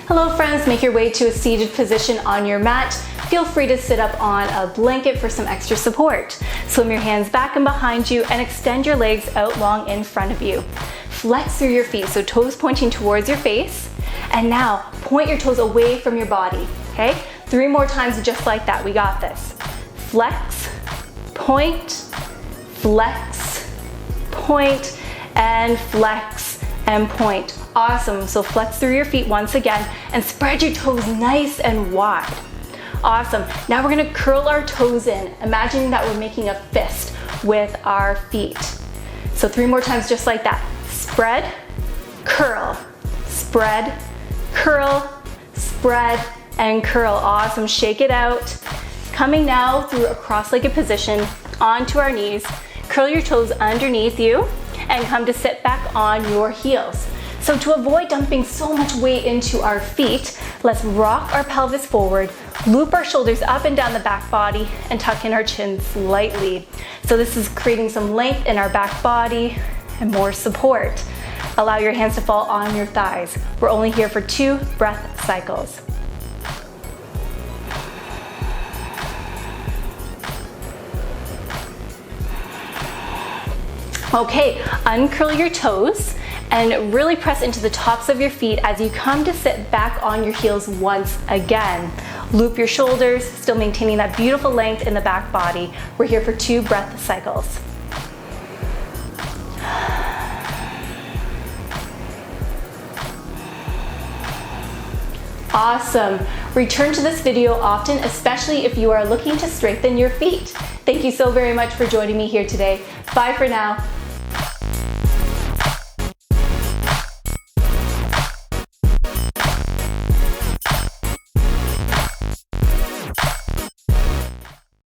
Hello friends, make your way to a seated position on your mat. Feel free to sit up on a blanket for some extra support. Swim your hands back and behind you and extend your legs out long in front of you. Flex through your feet, so toes pointing towards your face. And now point your toes away from your body, okay? 3 more times just like that, we got this. Flex, point, flex, point, and flex and point. Awesome, so flex through your feet once again and spread your toes nice and wide. Awesome, now we're gonna curl our toes in, imagining that we're making a fist with our feet. So 3 more times just like that. Spread, curl, spread, curl, spread, and curl. Awesome, shake it out. Coming now through a cross-legged position onto our knees. Curl your toes underneath you and come to sit back on your heels. So to avoid dumping so much weight into our feet, let's rock our pelvis forward, loop our shoulders up and down the back body, and tuck in our chin slightly. So this is creating some length in our back body and more support. Allow your hands to fall on your thighs. We're only here for 2 breath cycles. Okay, uncurl your toes and really press into the tops of your feet as you come to sit back on your heels once again. Loop your shoulders, still maintaining that beautiful length in the back body. We're here for 2 breath cycles. Awesome. Return to this video often, especially if you are looking to strengthen your feet. Thank you so very much for joining me here today. Bye for now.